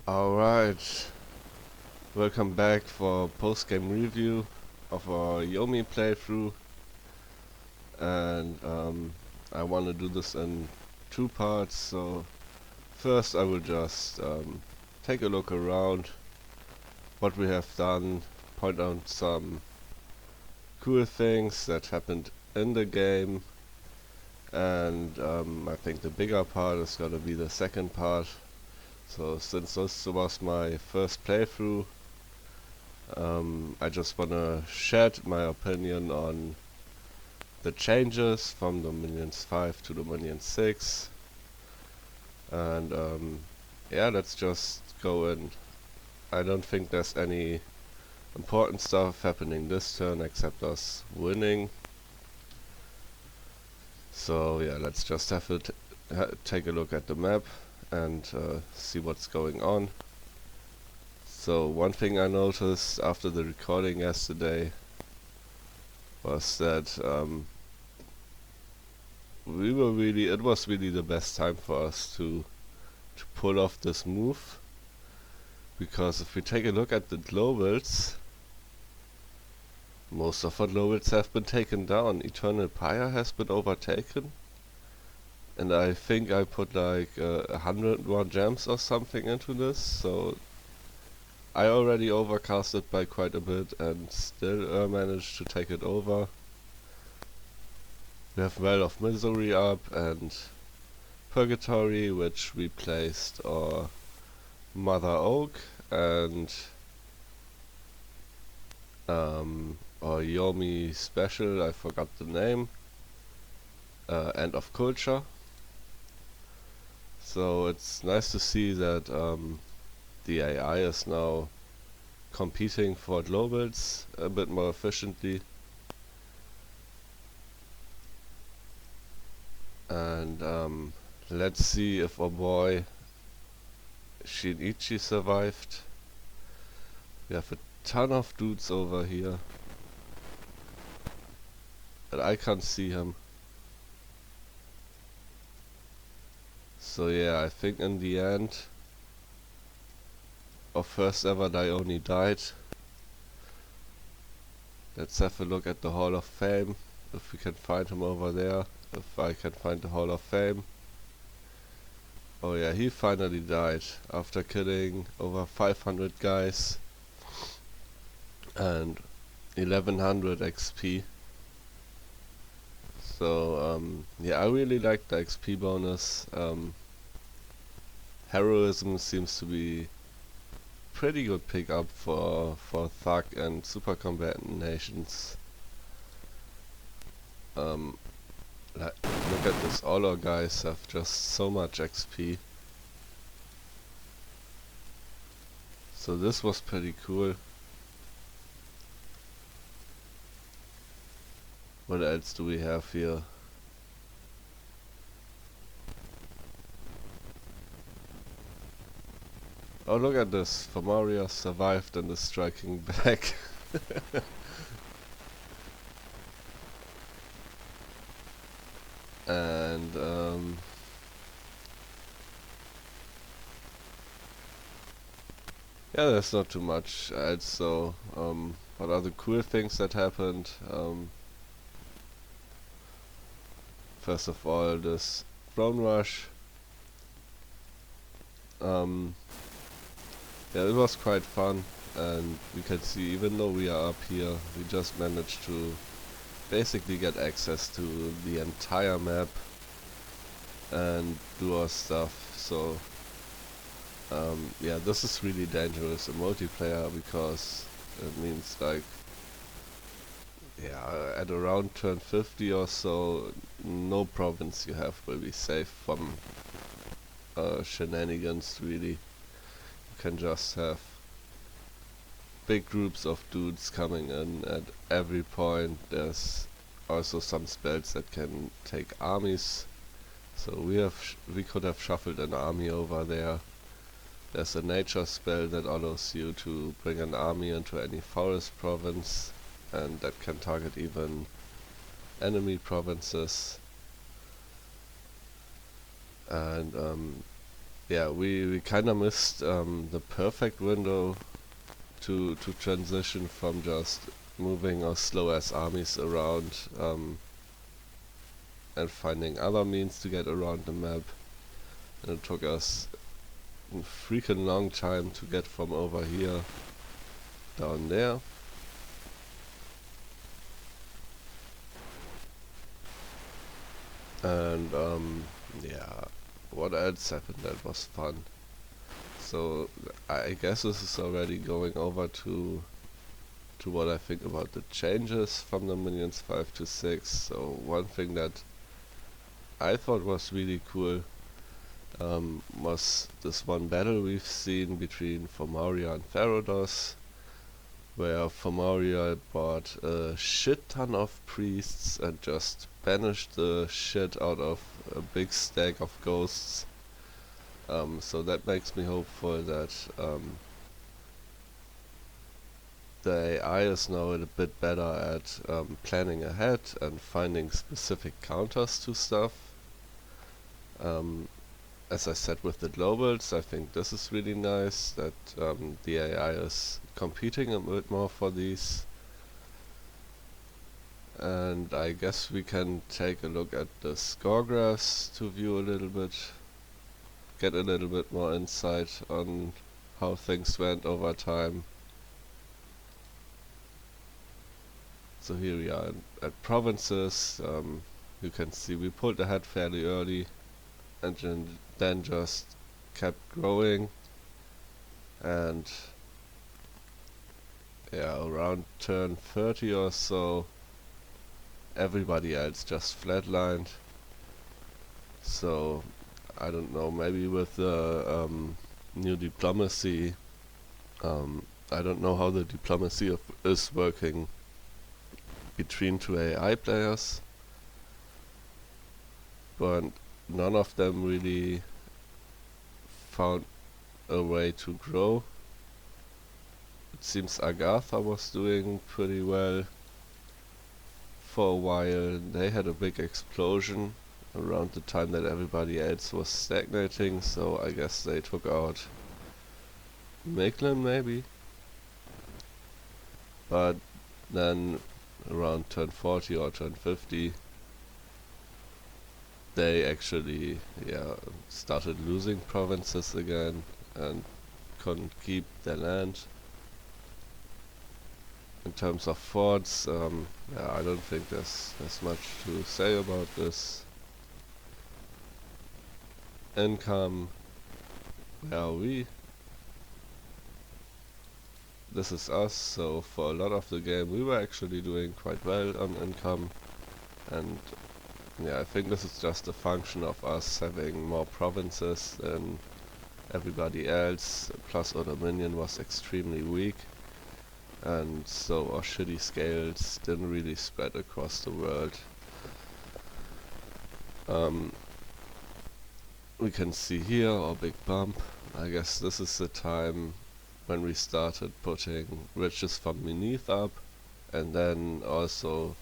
Alright, welcome back for Postgame review of our Yomi playthrough, and I want to do this in two parts. So first I will just take a look around what we have done, point out some cool things that happened in the game, and I think the bigger part is gonna be the second part. So since this was my first playthrough, I just wanna shed my opinion on the changes from the Minions 5 to the Minions 6, and yeah, let's just go in. I don't think there's any important stuff happening this turn except us winning. So yeah, let's just have to take a look at the map and see what's going on. So one thing I noticed after the recording yesterday was that it was really the best time for us to pull off this move, because if we take a look at the globals, most of our globals have been taken down. Eternal Pyre has been overtaken, and I think I put like 100 more gems or something into this, so I already overcast it by quite a bit and still managed to take it over. We have Well of Misery up and Purgatory, which replaced our Mother Oak, and our Yomi special, I forgot the name, End of Culture. So it's nice to see that the AI is now competing for globals a bit more efficiently. And let's see if our boy Shinichi survived. We have a ton of dudes over here, but I can't see him. So yeah, I think in the end, our first ever Dione died. Let's have a look at the Hall of Fame, if we can find him over there, if I can find the Hall of Fame. Oh yeah, he finally died after killing over 500 guys and 1100 XP. So yeah, I really like the XP bonus. Heroism seems to be pretty good pickup for Thug and Super Combatant nations. Look at this, all our guys have just so much XP. So this was pretty cool. What else do we have here? Oh, look at this. Famaria survived and is striking back. And yeah, there's not too much else. So what are the cool things that happened? First of all, this drone rush. Yeah, it was quite fun, and we can see, even though we are up here, we just managed to basically get access to the entire map and do our stuff. So yeah, this is really dangerous in multiplayer, because it means, like, yeah, at around turn 50 or so, no province you have will be safe from shenanigans, really. You can just have big groups of dudes coming in at every point. There's also some spells that can take armies, so we could have shuffled an army over there. There's a nature spell that allows you to bring an army into any forest province, and that can target even enemy provinces. And yeah, we kind of missed the perfect window to transition from just moving our slow ass armies around and finding other means to get around the map. And it took us a freaking long time to get from over here down there. And yeah, what else happened that was fun? So I guess this is already going over to what I think about the changes from the Minions 5 to 6. So one thing that I thought was really cool was this one battle we've seen between Fomaria and Therados, where Fomaria bought a shit ton of priests and just banished the shit out of a big stack of ghosts. So that makes me hopeful that the AI is now a bit better at planning ahead and finding specific counters to stuff. As I said with the globals, I think this is really nice that the AI is competing a bit more for these. And I guess we can take a look at the score graphs to view a little bit, get a little bit more insight on how things went over time. So here we are at provinces. You can see we pulled ahead fairly early and then just kept growing, and yeah, around turn 30 or so everybody else just flatlined. So I don't know, maybe with the new diplomacy, I don't know how the diplomacy is working between two AI players, but none of them really found a way to grow. It seems Agatha was doing pretty well for a while. They had a big explosion around the time that everybody else was stagnating, so I guess they took out Miklin maybe. But then around turn 40 or turn 50 they actually started losing provinces again and couldn't keep their land. In terms of forts, I don't think there's much to say about this. Income, where are we? This is us, so for a lot of the game we were actually doing quite well on income, and yeah, I think this is just a function of us having more provinces than everybody else, plus our Dominion was extremely weak, and so our shitty scales didn't really spread across the world. We can see here our big bump. I guess this is the time when we started putting riches from beneath up, and then also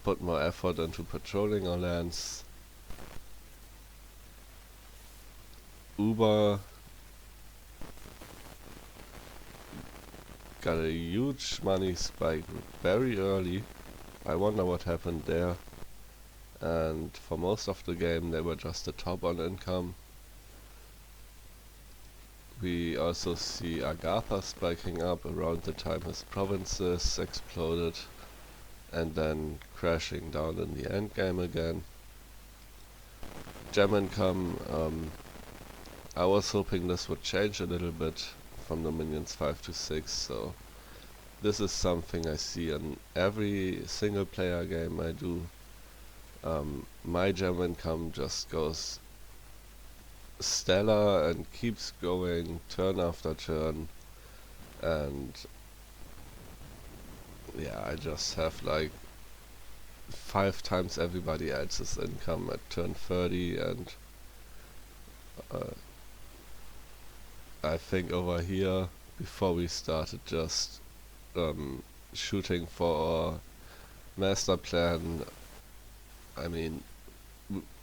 put more effort into patrolling our lands. Uber got a huge money spike very early. I wonder what happened there. And for most of the game they were just the top on income. We also see Agatha spiking up around the time his provinces exploded and then crashing down in the end game again. Gem income, I was hoping this would change a little bit from the Minions 5 to 6, so this is something I see in every single player game I do. My gem income just goes stellar and keeps going turn after turn, and yeah, I just have like 5 times everybody else's income at turn 30, and I think over here, before we started just shooting for our master plan, I mean,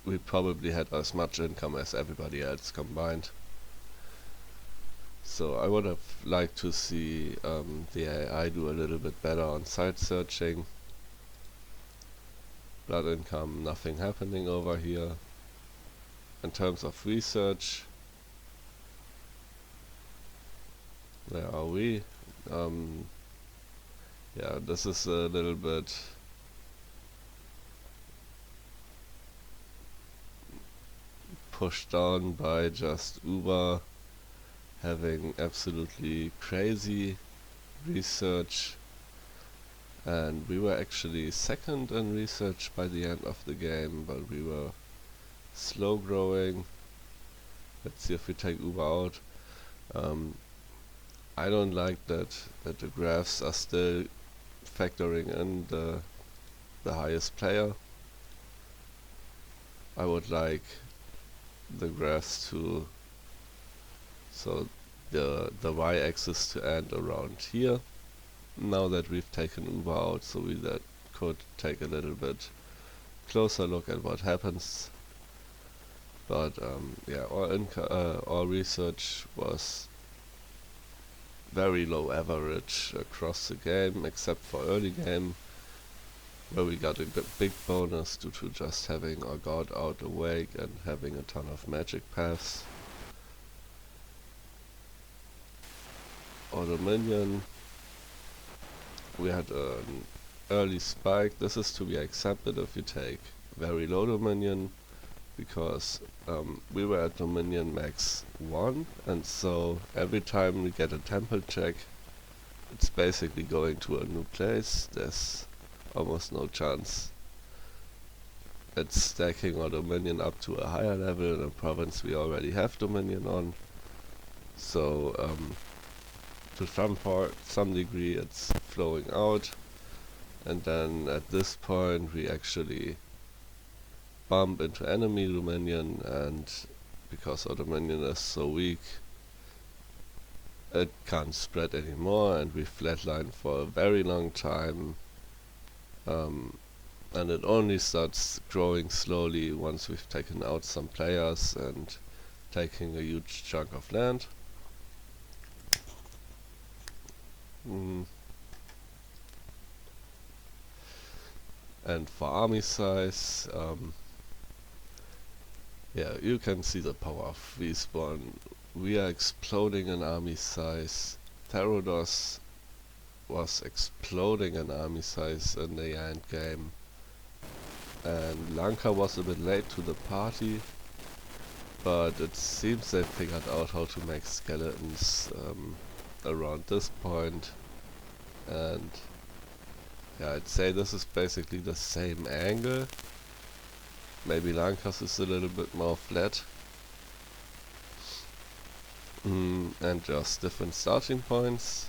we probably had as much income as everybody else combined. So I would have liked to see the AI do a little bit better on site searching. Blood income, nothing happening over here. In terms of research, where are we? Yeah, this is a little bit pushed down by just Uber having absolutely crazy research, and we were actually second in research by the end of the game, but we were slow growing. Let's see if we take Uber out. I don't like that the graphs are still factoring in the highest player. I would like the graphs to, so the y-axis to end around here, now that we've taken Uber out, so we that could take a little bit closer look at what happens. But yeah, our research was very low average across the game, except for early game, where we got a big bonus due to just having our god out awake and having a ton of magic paths. Our Dominion, we had an early spike. This is to be accepted if you take very low Dominion, because we were at Dominion max 1, and so every time we get a temple check, it's basically going to a new place. There's almost no chance it's stacking our Dominion up to a higher level in a province we already have Dominion on. So to some degree it's flowing out, and then at this point we actually bump into enemy Dominion, and because our Dominion is so weak, it can't spread anymore, and we flatline for a very long time. And it only starts growing slowly once we've taken out some players and taking a huge chunk of land. And for army size, yeah, you can see the power of respawn. We are exploding in army size. Therodos was exploding in army size in the end game, and Lanka was a bit late to the party, but it seems they figured out how to make skeletons around this point. And yeah, I'd say this is basically the same angle. Maybe Lanka's is a little bit more flat. And just different starting points.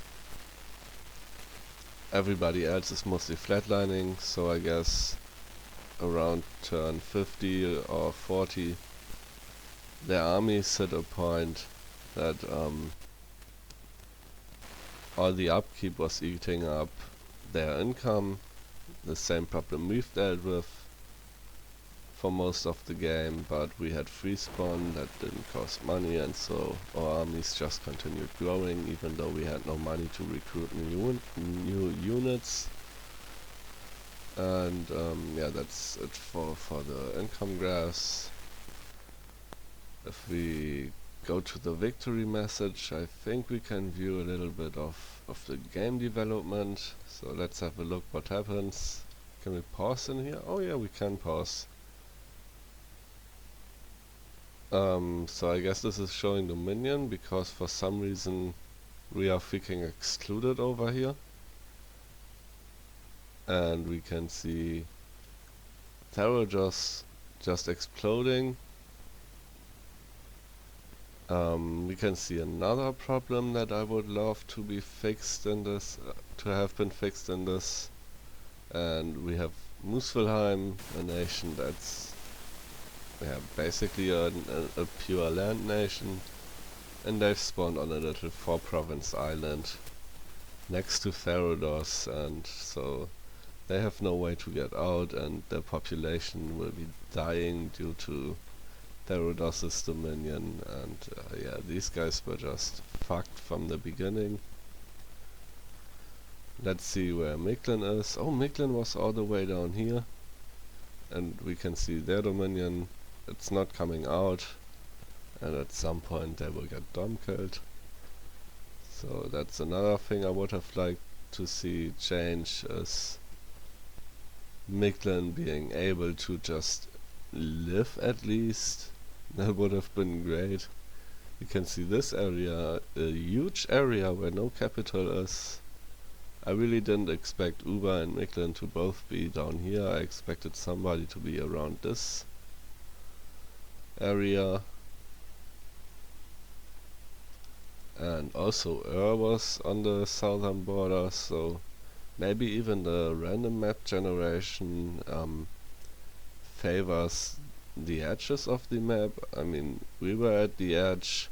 Everybody else is mostly flatlining, so I guess around turn 50 or 40 their armies hit a point that all the upkeep was eating up their income. The same problem we've dealt with for most of the game, but we had free spawn that didn't cost money, and so our armies just continued growing even though we had no money to recruit new units. And yeah, that's it for the income graphs. If we go to the victory message, I think we can view a little bit of the game development. So let's have a look what happens. Can we pause in here? Oh yeah, we can pause. So I guess this is showing Dominion because for some reason we are freaking excluded over here. And we can see Therodos just exploding. We can see another problem that I would love to be fixed in this, to have been fixed in this. And we have Muspelheim, a nation that's basically a pure land nation, and they've spawned on a little 4-province island next to Therodos, and so they have no way to get out, and their population will be dying due to Therodos's dominion, and yeah, these guys were just fucked from the beginning. Let's see where Mictlan is. Oh, Mictlan was all the way down here, and we can see their dominion. It's not coming out, and at some point they will get dom killed. So that's another thing I would have liked to see change, is Mictlan being able to just live at least. That would have been great. You can see this area, a huge area where no capital is. I really didn't expect Uber and Mictlan to both be down here. I expected somebody to be around this area. And also was on the southern border, so maybe even the random map generation favors the edges of the map. I mean, we were at the edge,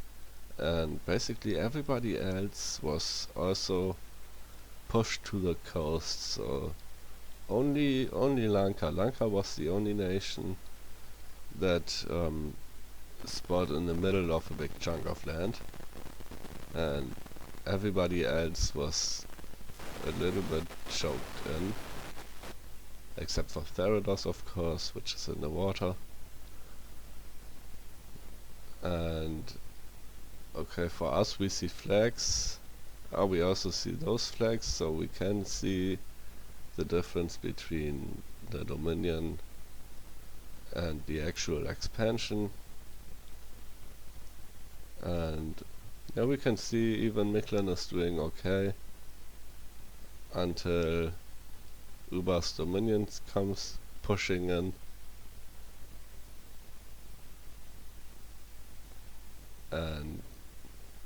and basically everybody else was also pushed to the coast, so only Lanka was the only nation that spot in the middle of a big chunk of land, and everybody else was a little bit choked in, except for Therados, of course, which is in the water. And okay, for us we see flags. We also see those flags, so we can see the difference between the Dominion and the actual expansion. And yeah, we can see even Mictlan is doing okay until Uber's Dominions comes pushing in. And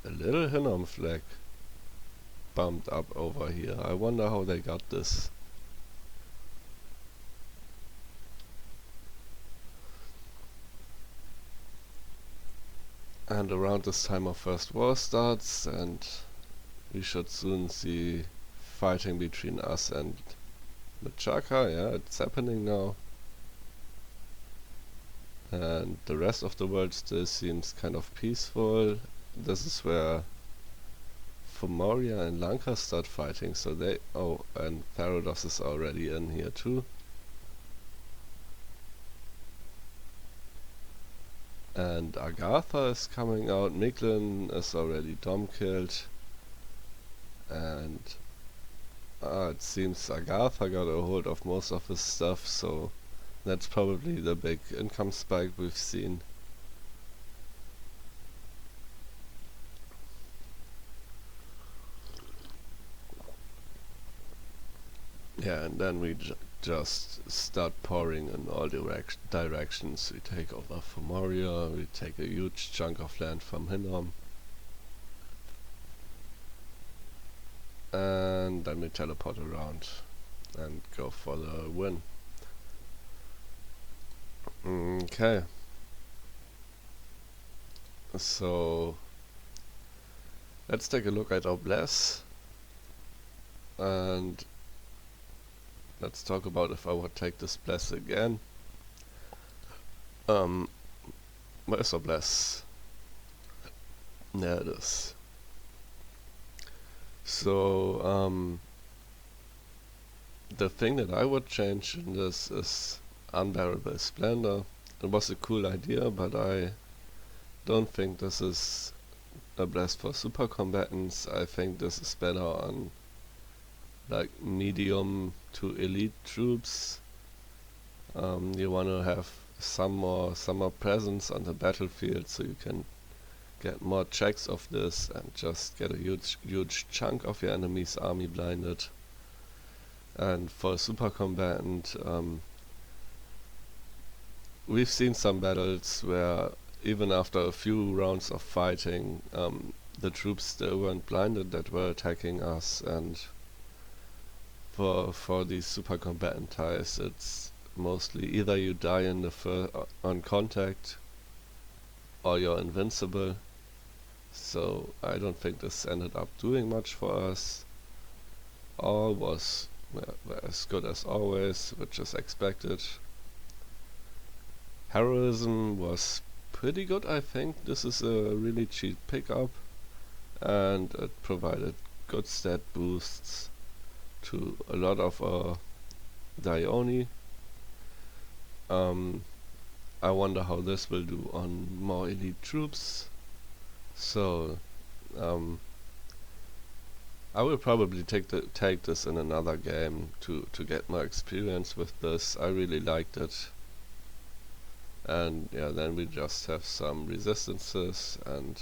a little Hinnom flag bumped up over here. I wonder how they got this. And around this time our first war starts, and we should soon see fighting between us and Machaka. Yeah, it's happening now. And the rest of the world still seems kind of peaceful. This is where Fomoria and Lanka start fighting, so they... oh, and Therados is already in here too. And Agatha is coming out. Mictlan is already dom killed. And it seems Agatha got a hold of most of his stuff, so that's probably the big income spike we've seen. Yeah, and then we just start pouring in all directions. We take over Fomoria, we take a huge chunk of land from Hinnom, and then we teleport around and go for the win. Okay. So let's take a look at our bless, and let's talk about if I would take this bless again. Where's our bless? There it is. So the thing that I would change in this is Unbearable Splendor. It was a cool idea, but I don't think this is a bless for super combatants. I think this is better on like medium to elite troops. You want to have some more presence on the battlefield, so you can get more checks of this and just get a huge chunk of your enemy's army blinded. And for a super combatant, we've seen some battles where even after a few rounds of fighting, the troops still weren't blinded that were attacking us, and for these super combatant ties, it's mostly either you die in the on contact or you're invincible. So I don't think this ended up doing much for us. All was They're as good as always, which is expected. Heroism was pretty good, I think. This is a really cheap pickup, and it provided good stat boosts to a lot of Dione. I wonder how this will do on more elite troops. So I will probably take this in another game to get more experience with this. I really liked it. And yeah, then we just have some resistances and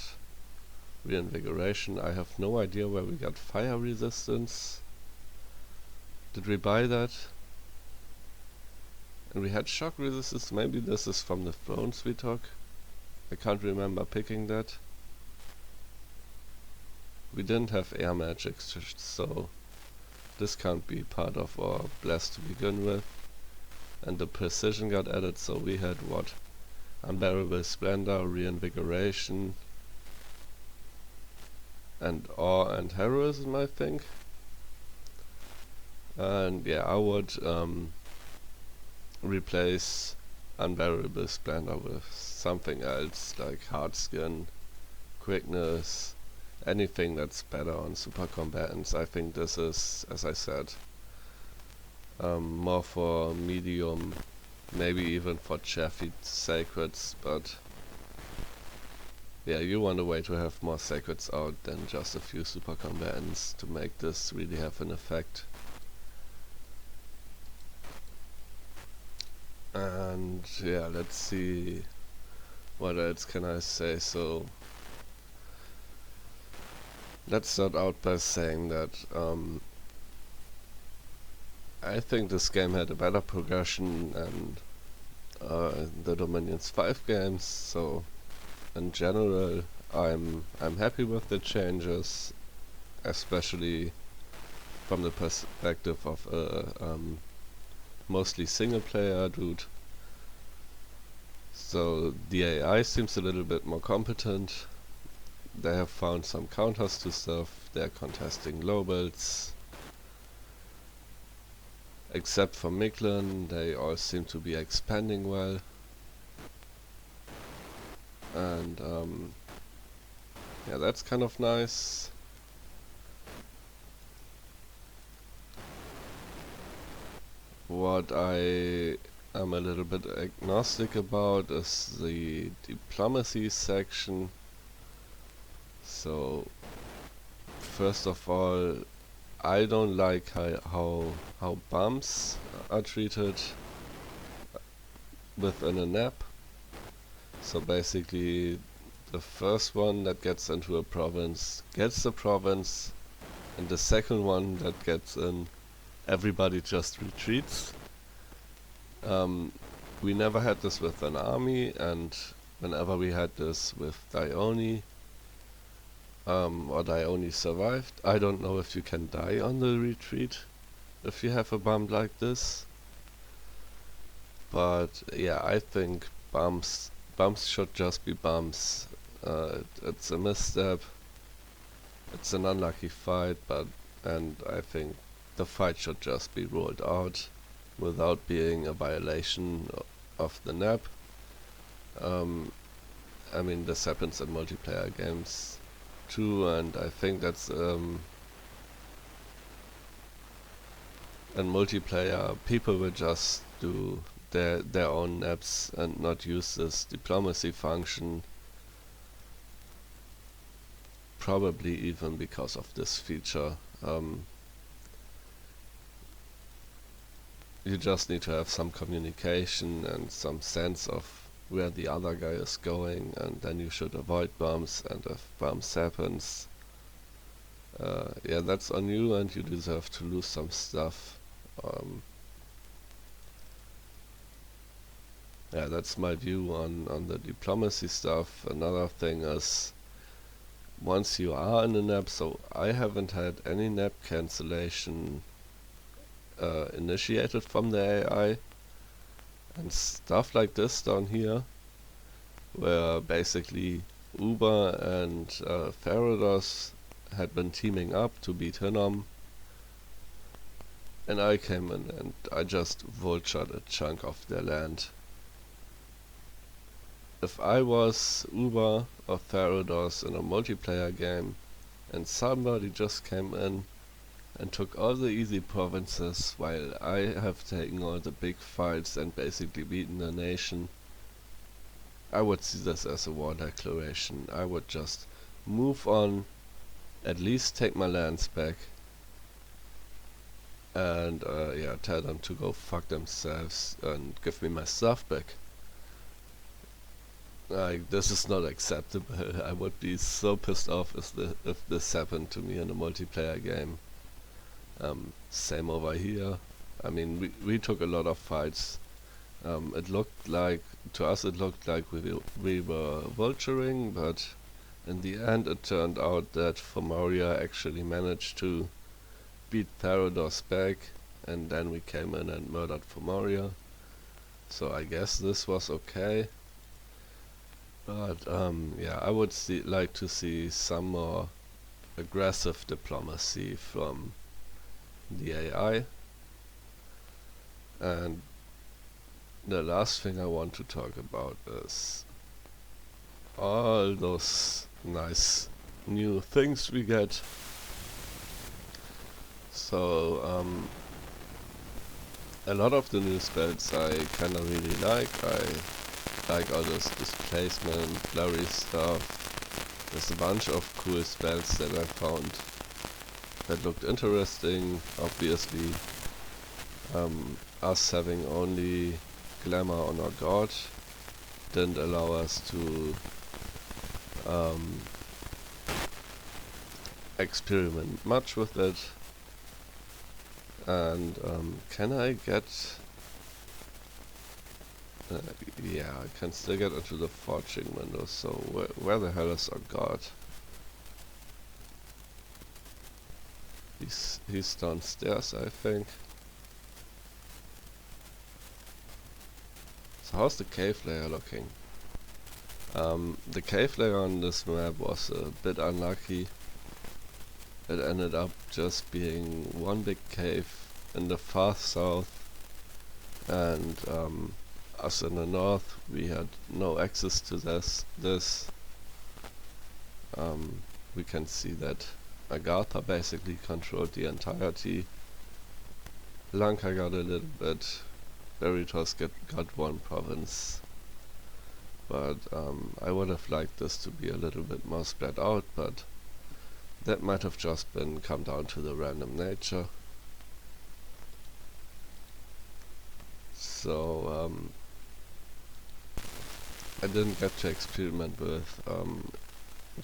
reinvigoration. I have no idea where we got fire resistance. Did we buy that? And we had shock resistance. Maybe this is from the thrones we took. I can't remember picking that. We didn't have air magic, so this can't be part of our bless to begin with. And the precision got added, so we had what? Unbearable Splendor, Reinvigoration, and Awe and Heroism, I think. And yeah, I would replace Unbearable Splendor with something else, like Hard Skin, Quickness, anything that's better on super combatants. I think this is, as I said, more for medium, maybe even for Chaffy sacreds, but yeah, you want a way to have more sacreds out than just a few super combatants to make this really have an effect. And yeah, let's see, what else can I say? So let's start out by saying that I think this game had a better progression than the Dominion's 5 games, so in general I'm happy with the changes, especially from the perspective of a mostly single player dude. So the AI seems a little bit more competent. They have found some counters to stuff. They're contesting globals. Except for Miklin, they all seem to be expanding well. And yeah, that's kind of nice. What I am a little bit agnostic about is the diplomacy section. So first of all, I don't like how bumps are treated within a NAP. So basically, the first one that gets into a province gets the province, and the second one that gets in, everybody just retreats. We never had this with an army, and whenever we had this with Dione, or Dione survived, I don't know if you can die on the retreat if you have a bump like this. But yeah, I think bumps should just be bumps. It's a misstep. It's an unlucky fight, and I think the fight should just be ruled out without being a violation of the NAP. I mean, this happens in multiplayer games too, and I think that's in multiplayer people will just do their own naps and not use this diplomacy function, probably even because of this feature. You just need to have some communication and some sense of where the other guy is going, and then you should avoid bumps, and if bumps happens, yeah, that's on you, and you deserve to lose some stuff. Yeah, that's my view on the diplomacy stuff. Another thing is, once you are in a NAP, so I haven't had any NAP cancellation initiated from the AI, and stuff like this down here, where basically Uber and Farados had been teaming up to beat Hinnom, and I came in and I just vultured a chunk of their land. If I was Uber or Therados in a multiplayer game and somebody just came in and took all the easy provinces while I have taken all the big fights and basically beaten the nation, I would see this as a war declaration. I would just move on, at least take my lands back, and yeah, tell them to go fuck themselves and give me my stuff back. Like, this is not acceptable. I would be so pissed off if this happened to me in a multiplayer game. Same over here. I mean, we took a lot of fights. It looked like, to us it looked like we were vulturing, but in the end it turned out that Fomoria actually managed to beat Therados back, and then we came in and murdered Fomoria. So I guess this was okay. But yeah, I would like to see some more aggressive diplomacy from the AI. And the last thing I want to talk about is all those nice new things we get. So a lot of the new spells I kinda really like. I like all this displacement, blurry stuff. There's a bunch of cool spells that I found that looked interesting. Obviously, us having only glamour on our god didn't allow us to experiment much with it. And can I get... yeah, I can still get into the forging window, so where the hell is our god? He's downstairs, I think. So how's the cave layer looking? The cave layer on this map was a bit unlucky. It ended up just being one big cave in the far south, and us in the north, we had no access to this. We can see that Agatha basically controlled the entirety. Lanka got a little bit. Veritas got one province. But I would have liked this to be a little bit more spread out, but that might have just come down to the random nature. So I didn't get to experiment with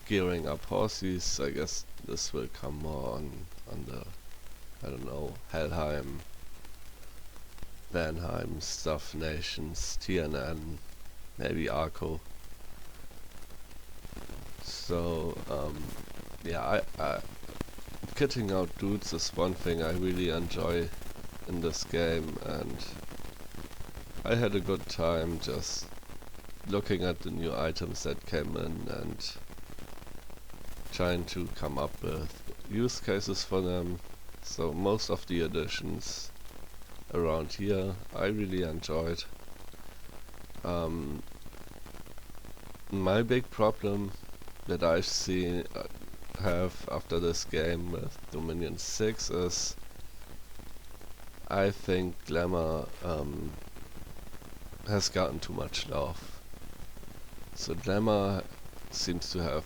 gearing up horses. I guess this will come more on the, I don't know, Helheim, Vanheim stuff nations, TNN, maybe Arco. So yeah, kitting out dudes is one thing I really enjoy in this game, and I had a good time just looking at the new items that came in and trying to come up with use cases for them. So most of the additions around here I really enjoyed. My big problem that I have after this game with Dominion 6 is I think Glamour has gotten too much love. So Glamour seems to have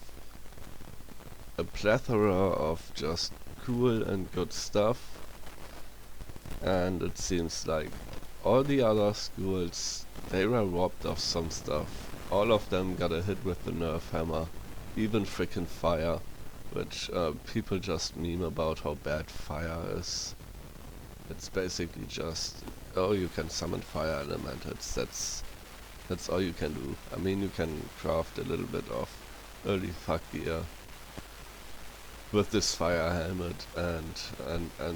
a plethora of just cool and good stuff, and it seems like all the other schools, they were robbed of some stuff. All of them got a hit with the nerf hammer, even frickin' fire, which people just meme about how bad fire is. It's basically just, oh, you can summon fire elementals, that's all you can do. I mean, you can craft a little bit of early fuck gear with this fire helmet and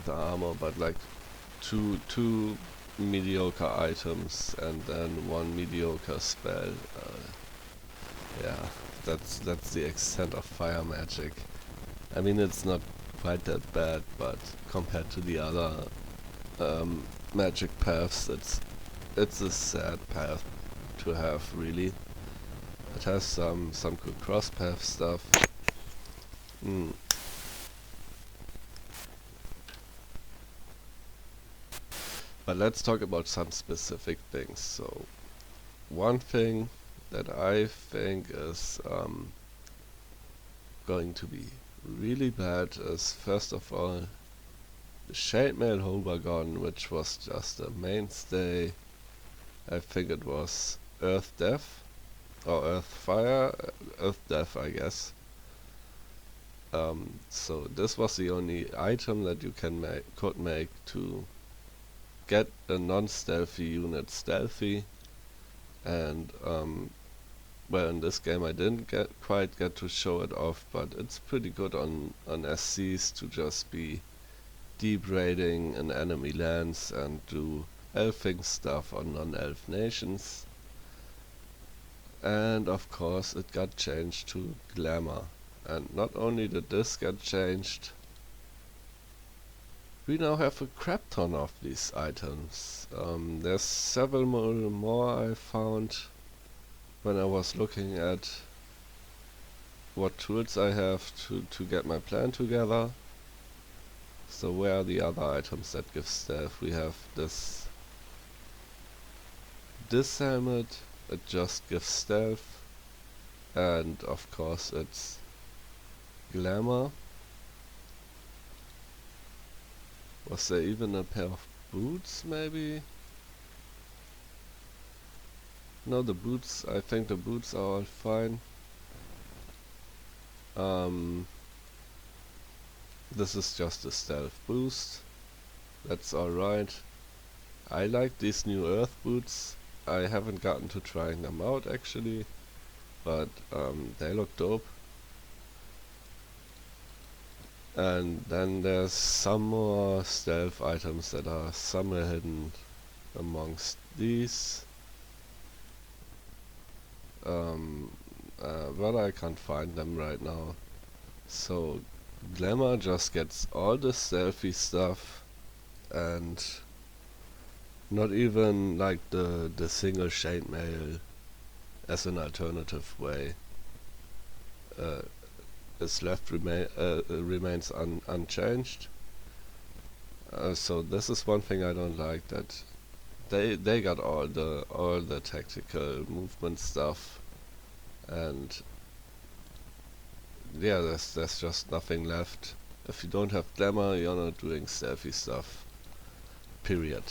the armor, but like two mediocre items and then one mediocre spell. Yeah, that's the extent of fire magic. I mean, it's not quite that bad, but compared to the other magic paths. It's a sad path to have, really. It has some good cross path stuff. But let's talk about some specific things. So one thing that I think is going to be really bad is, first of all, the Shademail Hobergon, which was just a mainstay. I think it was Earth Death or Earth Fire, Earth Death, I guess. So this was the only item that you could make to get a non-stealthy unit stealthy, and well, in this game I didn't quite get to show it off, but it's pretty good on SCs to just be deep raiding in enemy lands and do elfing stuff on non-elf nations. And of course it got changed to Glamour. And not only did this get changed, we now have a crap ton of these items. There's several more I found when I was looking at what tools I have to get my plan together. So where are the other items that give stealth? We have this helmet, it just gives stealth, and of course it's Glamour. Was there even a pair of boots, maybe? No, the boots, I think the boots are all fine. This is just a stealth boost. That's alright. I like these new earth boots. I haven't gotten to trying them out actually, but they look dope. And then there's some more stealth items that are somewhere hidden amongst these. But I can't find them right now. So Glamour just gets all the stealthy stuff, and not even like the single Shademail as an alternative way is left remains unchanged. So this is one thing I don't like, that they got all the tactical movement stuff, and yeah, there's just nothing left. If you don't have Glamour, you're not doing stealthy stuff. Period.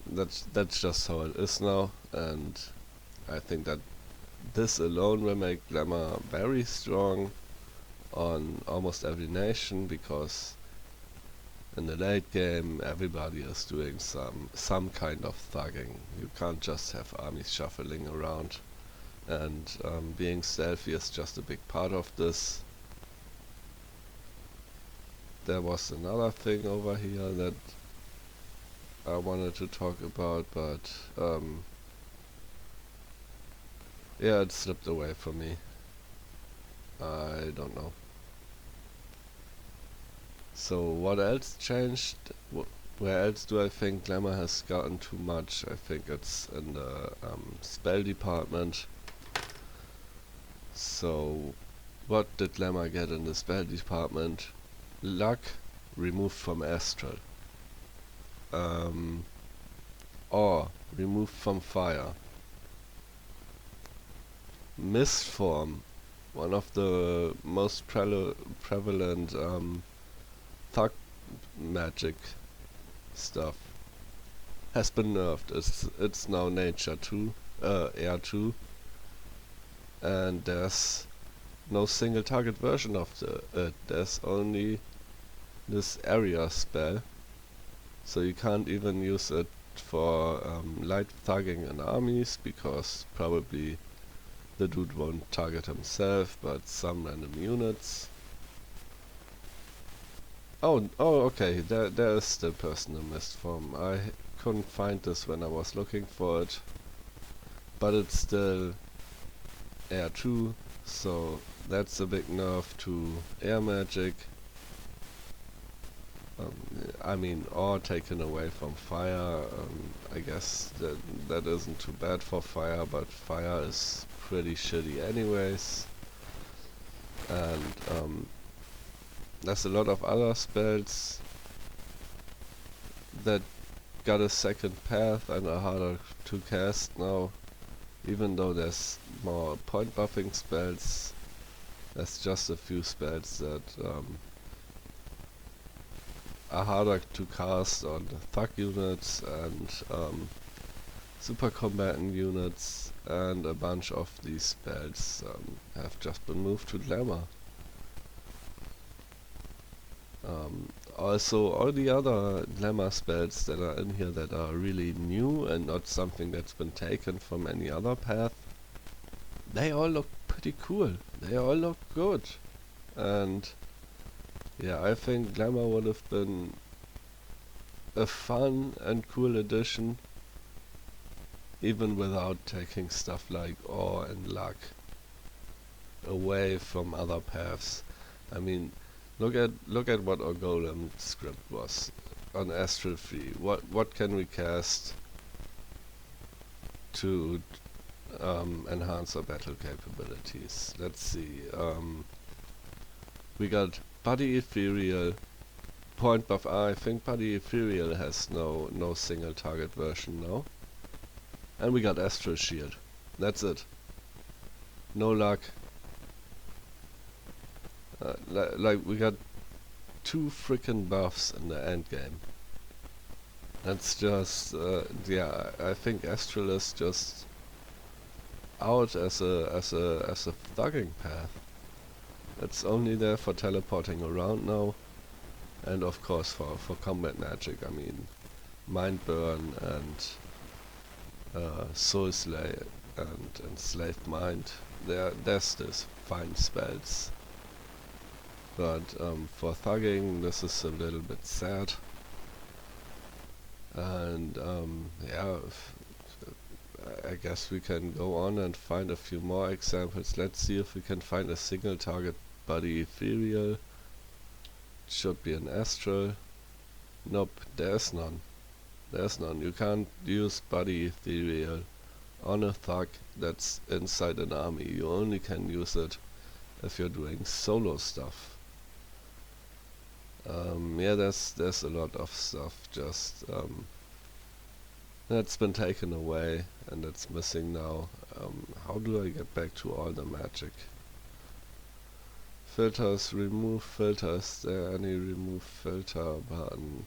That's just how it is now, and I think that this alone will make Glamour very strong on almost every nation, because in the late game everybody is doing some kind of thugging. You can't just have armies shuffling around, and being stealthy is just a big part of this. There was another thing over here that I wanted to talk about, but yeah, it slipped away from me. I don't know. So what else changed? Where else do I think Glamour has gotten too much? I think it's in the spell department. So what did Glamour get in the spell department? Luck removed from Astral. Awe removed from Fire. Mist form, one of the most prevalent thug magic stuff, has been nerfed. It's now nature 2, air 2, and there's no single target version of there's only this area spell, so you can't even use it for light thugging in armies, because probably the dude won't target himself, but some random units. Oh, okay, there is still personal mist form. I couldn't find this when I was looking for it, but it's still air 2, so that's a big nerf to air magic. I mean, or taken away from fire. I guess that isn't too bad for fire, but fire is pretty shitty anyways. And there's a lot of other spells that got a second path and are harder to cast now. Even though there's more point buffing spells, there's just a few spells that are harder to cast on the thug units and super combatant units, and a bunch of these spells have just been moved to Glamour. Also, all the other Glamour spells that are in here that are really new and not something that's been taken from any other path, they all look pretty cool. They all look good. And yeah, I think Glamour would have been a fun and cool addition, even without taking stuff like Awe and Luck away from other paths. I mean, look at what our Golem script was on Astral 3. What can we cast to enhance our battle capabilities? Let's see. We got Body Ethereal, Point Buff. I think Body Ethereal has no single target version now. And we got Astral Shield. That's it. No luck. Like we got 2 frickin' buffs in the end game. That's just yeah. I think Astral is just out as a thugging path. It's only there for teleporting around now, and of course for combat magic. I mean, Mind Burn and Soul Slay and Enslaved Mind. There's this fine spells. But for thugging, this is a little bit sad. And yeah, I guess we can go on and find a few more examples. Let's see if we can find a single target Body Ethereal. Should be an Astral. Nope, there's none. There's none. You can't use Body Ethereal on a thug that's inside an army. You only can use it if you're doing solo stuff. Yeah, there's a lot of stuff just that's been taken away and it's missing now. How do I get back to all the magic? Filters, remove filters. Is there any remove filter button?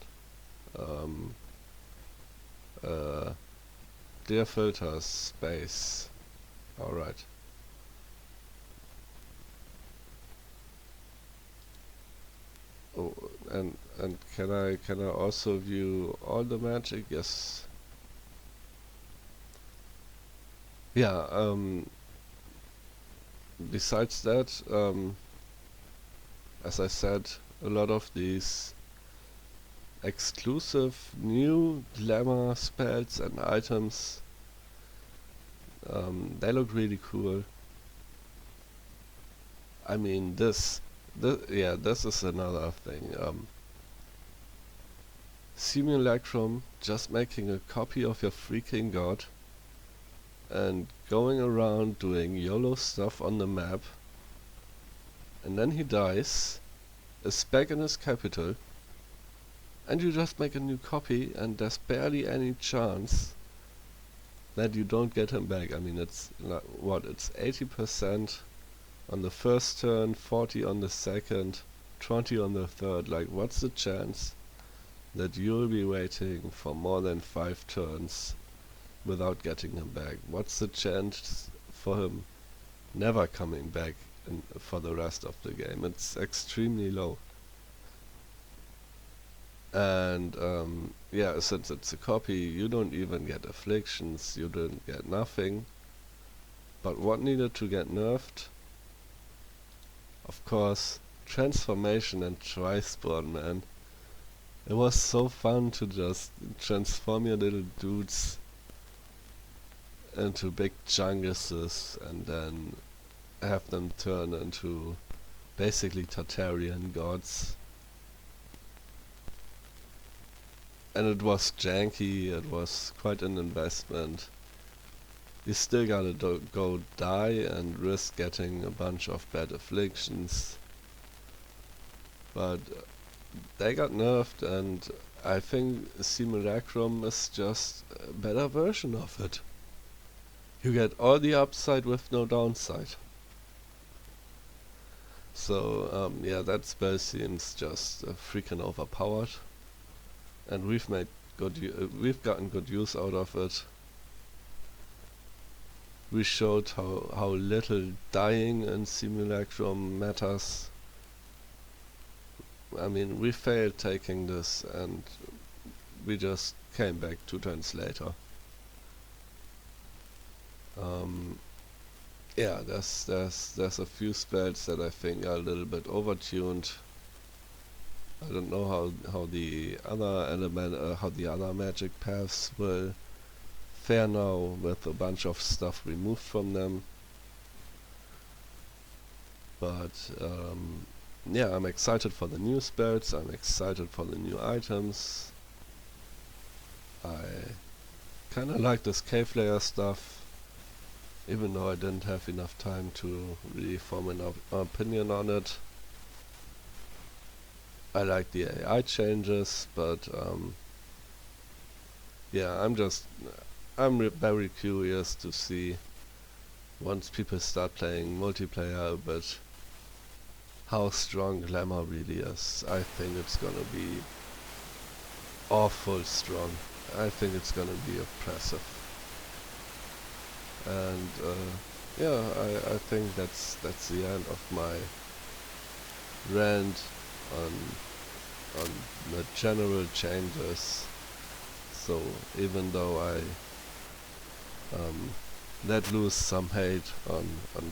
Clear filters, space. Alright. Oh, and can I also view all the magic? Yes. Yeah. Besides that, as I said, a lot of these exclusive new glamour spells and items, they look really cool. I mean, this is another thing. Simulacrum, just making a copy of your freaking god and going around doing YOLO stuff on the map, and then he dies, is back in his capital, and you just make a new copy, and there's barely any chance that you don't get him back. I mean, it's what, it's 80% on the first turn, 40 on the second, 20 on the third. Like, what's the chance that you'll be waiting for more than 5 turns without getting him back? What's the chance for him never coming back for the rest of the game? It's extremely low. And yeah, since it's a copy, you don't even get afflictions, you don't get nothing. But what needed to get nerfed? Of course, transformation and tri-spawn, man. It was so fun to just transform your little dudes into big chunguses and then have them turn into basically Tartarian gods. and it was janky, it was quite an investment. You still gotta go die and risk getting a bunch of bad afflictions. But they got nerfed, and I think Simulacrum is just a better version of it. You get all the upside with no downside. So yeah, that spell seems just freaking overpowered, and we've gotten good use out of it. We showed how little dying in Simulacrum matters. I mean, we failed taking this, and we just came back 2 turns later. Yeah, there's a few spells that I think are a little bit overtuned. I don't know how the other magic paths will fare now with a bunch of stuff removed from them. But yeah, I'm excited for the new spells. I'm excited for the new items. I kinda like this cave layer stuff, even though I didn't have enough time to really form an opinion on it. I like the AI changes, but yeah, I'm very curious to see, once people start playing multiplayer, but how strong Glamour really is. I think it's gonna be awful strong. I think it's gonna be oppressive. And yeah, I think that's the end of my rant on the general changes. So even though I let loose some hate on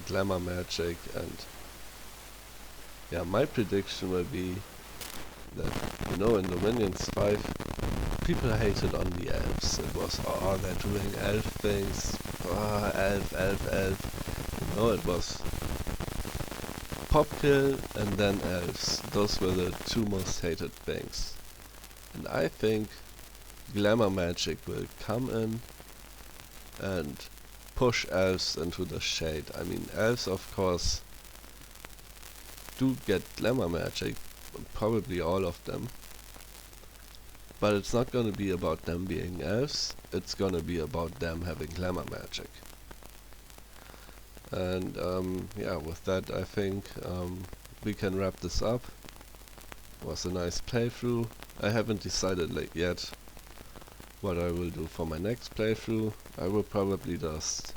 Glamour Magic, and yeah, my prediction will be that, you know, in Dominions 5, people hated on the elves. It was, oh, they're doing elf things, elf. You know, it was pop kill and then elves. Those were the 2 most hated things. And I think Glamour Magic will come in and push elves into the shade. I mean, elves of course do get Glamour Magic, probably all of them. But it's not gonna be about them being elves, it's gonna be about them having Glamour Magic. And yeah, with that I think we can wrap this up. It was a nice playthrough. I haven't decided yet what I will do for my next playthrough. I will probably just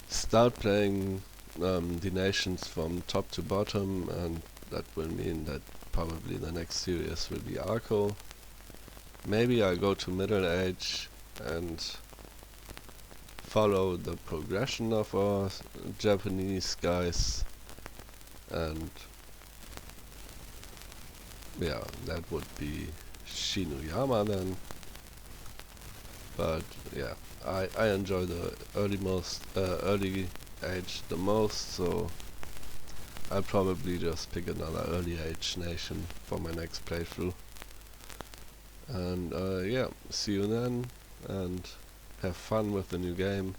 start playing the nations from top to bottom, and that will mean that probably the next series will be Arco. Maybe I'll go to Middle Age and follow the progression of our Japanese guys, and yeah, that would be Shinuyama then. But yeah, I enjoy the early age the most, so I'll probably just pick another early age nation for my next playthrough. And yeah, see you then, and have fun with the new game,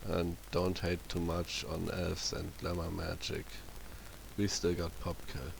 and don't hate too much on elves and Glamour Magic. We still got pop kill.